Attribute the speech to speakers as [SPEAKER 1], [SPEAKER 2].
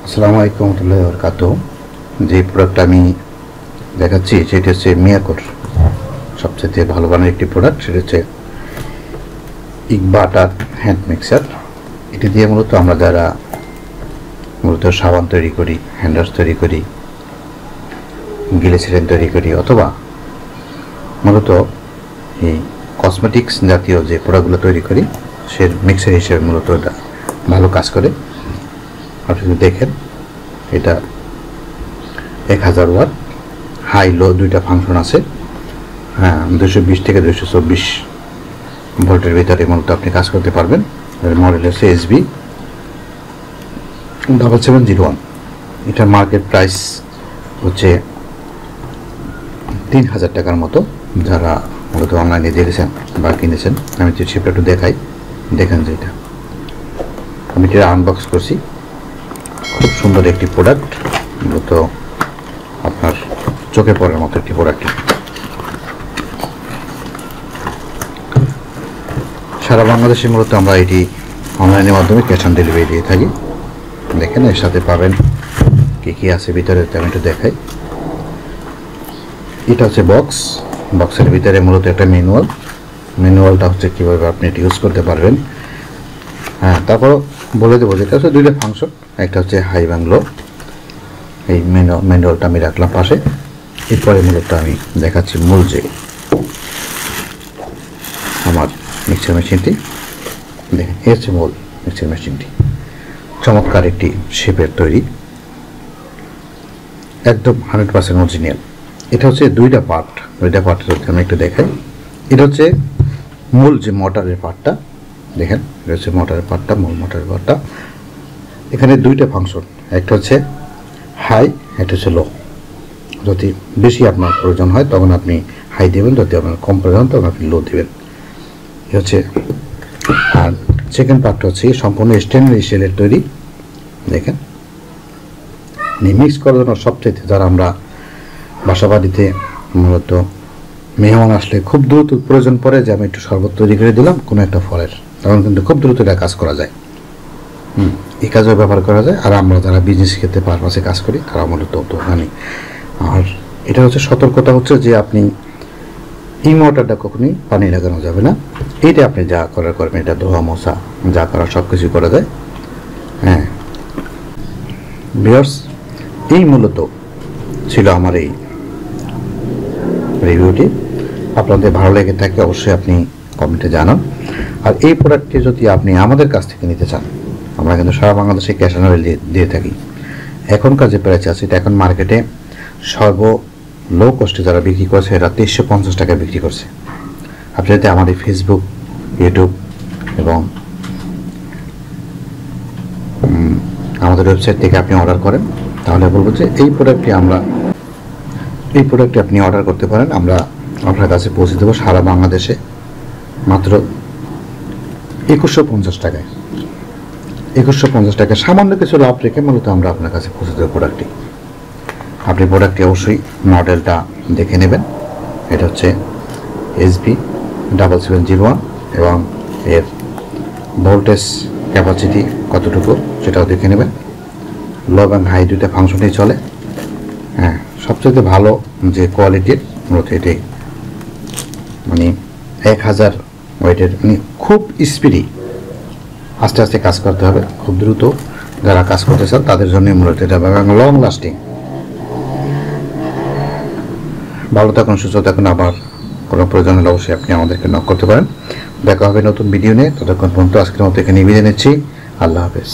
[SPEAKER 1] আসসালামু আলাইকুম ওয়া বারাকাতুহু। যে প্রোডাক্ট আমি দেখাচ্ছি সেটা হচ্ছে মিয়াকোর সবচেয়ে ভালো মানের একটি প্রোডাক্ট। সেটা হচ্ছে ইকবাটার হ্যান্ড মিক্সার। এটা দিয়ে মূলত আমরা যারা সাবান তৈরি করি, হ্যান্ড ওয়াশ তৈরি করি, গ্লিসারিন তৈরি করি, অথবা মূলত এই কসমেটিক্স জাতীয় যে প্রোডাক্টগুলো তৈরি করি সে মিক্সার হিসেবে মূলত এটা ভালো কাজ করে। আপনি যদি দেখেন, এটা 1000 ওয়াট, হাই লো দুইটা ফাংশন আছে। 220 থেকে 224 ভোল্টের ভিতরে মূলত আপনি কাজ করতে পারবেন। মডেল হচ্ছে SB 7701। এটার মার্কেট প্রাইস হচ্ছে 3000 টাকার মতো। যারা মূলত অনলাইনে দেখেছেন বা কিনেছেন, আমি যে সেটা একটু দেখাই, দেখেন যে এটা আমি এটা আনবক্স করছি। খুব সুন্দর একটি প্রোডাক্ট, মূলত আপনার চোখে পড়ার মতো একটি প্রোডাক্ট। সারা বাংলাদেশে মূলত আমরা এটি অনলাইনের মাধ্যমে ক্যাশ অন ডেলিভারি দিয়ে থাকি। দেখেন এর সাথে পাবেন কী কী আছে ভিতরে, আমি একটু দেখাই। এটা হচ্ছে বক্সের ভিতরে মূলত একটা ম্যানুয়ালটা হচ্ছে কীভাবে আপনি এটি ইউজ করতে পারবেন। তারপর বলে দেবো, যেটা হচ্ছে দুইটা ফাংশন, একটা হচ্ছে হাই এবং লো। এই ম্যানুয়ালটা আমি রাখলাম পাশে। এরপরে মূলত আমি দেখাচ্ছি মূল যে আমার মিক্সার মেশিনটি। দেখেন এই হচ্ছে মূল মিক্সার মেশিনটি, চমৎকার একটি শেপের তৈরি, একদম 100% অরিজিনাল। এটা হচ্ছে দুইটা পার্ট যদি আমি একটু দেখাই। এটা হচ্ছে মূল যে মোটরের পার্টটা, দেখেন এটা হচ্ছে মোটরের পার্টটা, মূল মোটরের পার্টটা। এখানে দুইটা ফাংশন, একটা হচ্ছে হাই, একটা হচ্ছে লো। যদি বেশি আপনার প্রয়োজন হয় তখন আপনি হাই দেবেন, যদি আপনার কম প্রয়োজন তখন আপনি লো দেবেন। এ হচ্ছে। আর সেকেন্ড পার্টটা হচ্ছে সম্পূর্ণ স্টেনলেস স্টিলের তৈরি। দেখেন মিক্স করার জন্য সবচেয়ে, যারা আমরা বাসা বাড়িতে মূলত মেহমান আসলে খুব দ্রুত প্রয়োজন পড়ে যে আমি একটু শরবত তৈরি করে দিলাম কোনো একটা ফলের, তখন কিন্তু খুব দ্রুত এটা কাজ করা যায়। এই কাজেও ব্যবহার করা যায়। আর আমরা যারা বিজনেস ক্ষেত্রে পারপাসে কাজ করি তারা মূলত তো জানি। আর এটা হচ্ছে সতর্কতা হচ্ছে যে আপনি এই মোটরটা কখনই পানি লাগানো যাবে না। এইটা আপনি যা করার করবেন, এটা ধোয়া মোছা যা করার সব কিছু করা যায়। ভিউয়ার্স, এই মূলত ছিল আমার এই রিভিউটি। আপনাদের ভালো লেগে থাকে অবশ্যই আপনি কমেন্টে জানান। আর এই প্রোডাক্টটি যদি আপনি আমাদের কাছ থেকে নিতে চান, আমরা কিন্তু সারা বাংলাদেশে ক্যাশ অন ডেলিভারি দিয়ে থাকি। এখনকার যে প্রাইস আছে, এটা এখন মার্কেটে সর্ব লো কস্টে যারা বিক্রি করছে এরা 2350 টাকায় বিক্রি করছে। আপনি যদি আমাদের ফেসবুক, ইউটিউব এবং আমাদের ওয়েবসাইট থেকে আপনি অর্ডার করেন, তাহলে বলবো যে এই প্রোডাক্টটি আপনি অর্ডার করতে পারেন। আমরা আপনার কাছে পৌঁছে দেবো সারা বাংলাদেশে মাত্র 2150 টাকায়। 2150 টাকায় সামান্য কিছু লাভ রেখে মূলত আমরা আপনার কাছে পৌঁছে দেবো প্রোডাক্টটি। আপনি প্রোডাক্টটি অবশ্যই মডেলটা দেখে নেবেন। এটা হচ্ছে SB 7701 এবং এর ভোল্টেজ ক্যাপাসিটি কতটুকু সেটাও দেখে নেবেন। লো এবং হাই দুইটা ফাংশনই চলে। সবচেয়ে ভালো যে কোয়ালিটির মূলত এটাই, মানে 1000 ওয়েটের, মানে খুব স্পিডি, আস্তে আস্তে কাজ করতে হবে, খুব দ্রুত যারা কাজ করতে চান তাদের জন্য মূলত এটা লং লাস্টিং। ভালো থাকুন, সুস্থ থাকুন। আবার কোনো প্রয়োজন হলে অবশ্যই আপনি আমাদেরকে নক করতে পারেন। দেখা হবে নতুন ভিডিও নিয়ে। ততক্ষণ পর্যন্ত আজকের মতো এখানে বিদায় নিচ্ছি। আল্লাহ হাফেজ।